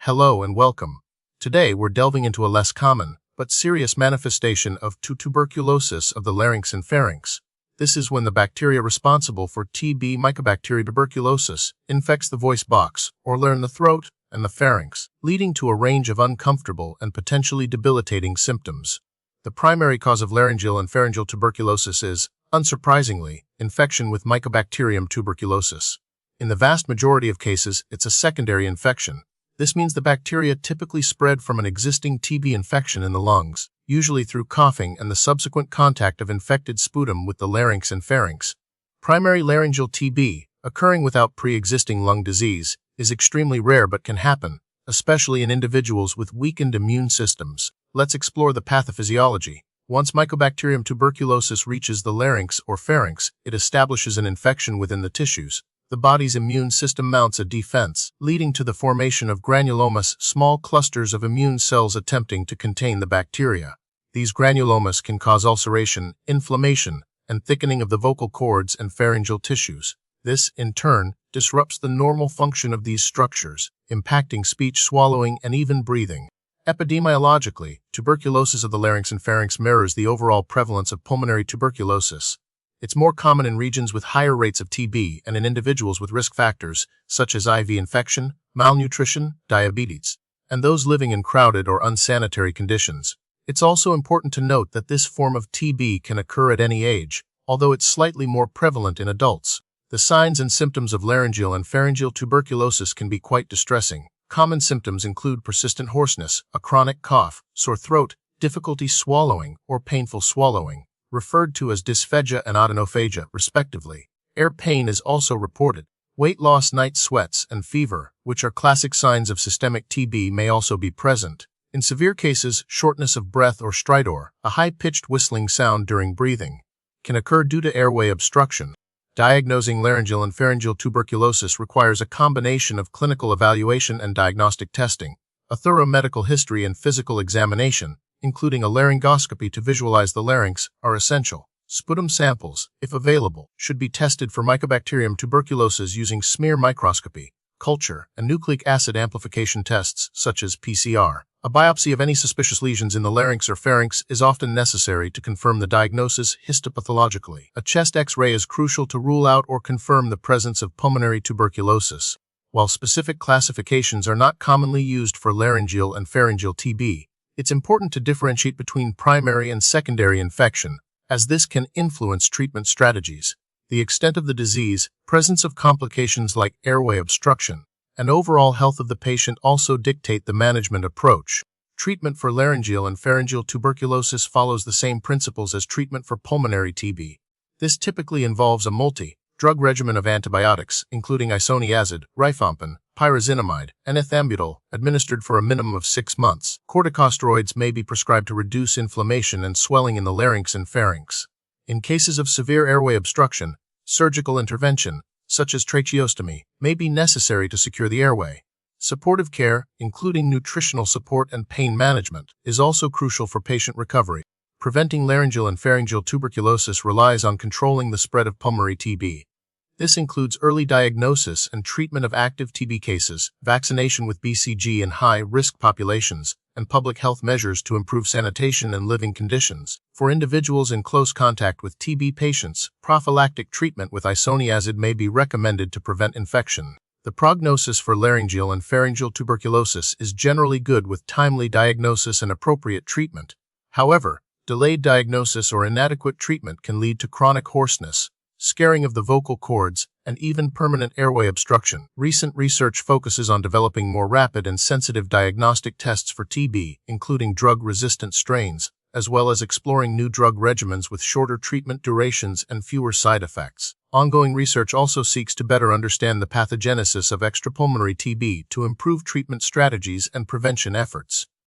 Hello and welcome. Today we're delving into a less common, but serious manifestation of tuberculosis of the larynx and pharynx. This is when the bacteria responsible for TB, Mycobacteria tuberculosis, infects the voice box, or larynx, the throat, and the pharynx, leading to a range of uncomfortable and potentially debilitating symptoms. The primary cause of laryngeal and pharyngeal tuberculosis is, unsurprisingly, infection with Mycobacterium tuberculosis. In the vast majority of cases, it's a secondary infection. This means the bacteria typically spread from an existing TB infection in the lungs, usually through coughing and the subsequent contact of infected sputum with the larynx and pharynx. Primary laryngeal TB, occurring without pre-existing lung disease, is extremely rare but can happen, especially in individuals with weakened immune systems. Let's explore the pathophysiology. Once Mycobacterium tuberculosis reaches the larynx or pharynx, it establishes an infection within the tissues. The body's immune system mounts a defense, leading to the formation of granulomas, small clusters of immune cells attempting to contain the bacteria. These granulomas can cause ulceration, inflammation, and thickening of the vocal cords and pharyngeal tissues. This, in turn, disrupts the normal function of these structures, impacting speech, swallowing, and even breathing. Epidemiologically, tuberculosis of the larynx and pharynx mirrors the overall prevalence of pulmonary tuberculosis. It's more common in regions with higher rates of TB and in individuals with risk factors such as IV infection, malnutrition, diabetes, and those living in crowded or unsanitary conditions. It's also important to note that this form of TB can occur at any age, although it's slightly more prevalent in adults. The signs and symptoms of laryngeal and pharyngeal tuberculosis can be quite distressing. Common symptoms include persistent hoarseness, a chronic cough, sore throat, difficulty swallowing, or painful swallowing, referred to as dysphagia and adenophagia, respectively. Air pain is also reported. Weight loss, night sweats, and fever, which are classic signs of systemic TB, may also be present. In severe cases, shortness of breath or stridor, a high-pitched whistling sound during breathing, can occur due to airway obstruction. Diagnosing laryngeal and pharyngeal tuberculosis requires a combination of clinical evaluation and diagnostic testing, a thorough medical history and physical examination, including a laryngoscopy to visualize the larynx, are essential. Sputum samples, if available, should be tested for Mycobacterium tuberculosis using smear microscopy, culture, and nucleic acid amplification tests such as PCR. A biopsy of any suspicious lesions in the larynx or pharynx is often necessary to confirm the diagnosis histopathologically. A chest X-ray is crucial to rule out or confirm the presence of pulmonary tuberculosis. While specific classifications are not commonly used for laryngeal and pharyngeal TB, it's important to differentiate between primary and secondary infection, as this can influence treatment strategies. The extent of the disease, presence of complications like airway obstruction, and overall health of the patient also dictate the management approach. Treatment for laryngeal and pharyngeal tuberculosis follows the same principles as treatment for pulmonary TB. This typically involves a multi-drug regimen of antibiotics, including isoniazid, rifampin, pyrazinamide, and ethambutol, administered for a minimum of 6 months. Corticosteroids may be prescribed to reduce inflammation and swelling in the larynx and pharynx. In cases of severe airway obstruction, surgical intervention, such as tracheostomy, may be necessary to secure the airway. Supportive care, including nutritional support and pain management, is also crucial for patient recovery. Preventing laryngeal and pharyngeal tuberculosis relies on controlling the spread of pulmonary TB. This includes early diagnosis and treatment of active TB cases, vaccination with BCG in high-risk populations, and public health measures to improve sanitation and living conditions. For individuals in close contact with TB patients, prophylactic treatment with isoniazid may be recommended to prevent infection. The prognosis for laryngeal and pharyngeal tuberculosis is generally good with timely diagnosis and appropriate treatment. However, delayed diagnosis or inadequate treatment can lead to chronic hoarseness, scarring of the vocal cords, and even permanent airway obstruction. Recent research focuses on developing more rapid and sensitive diagnostic tests for TB, including drug-resistant strains, as well as exploring new drug regimens with shorter treatment durations and fewer side effects. Ongoing research also seeks to better understand the pathogenesis of extrapulmonary TB to improve treatment strategies and prevention efforts.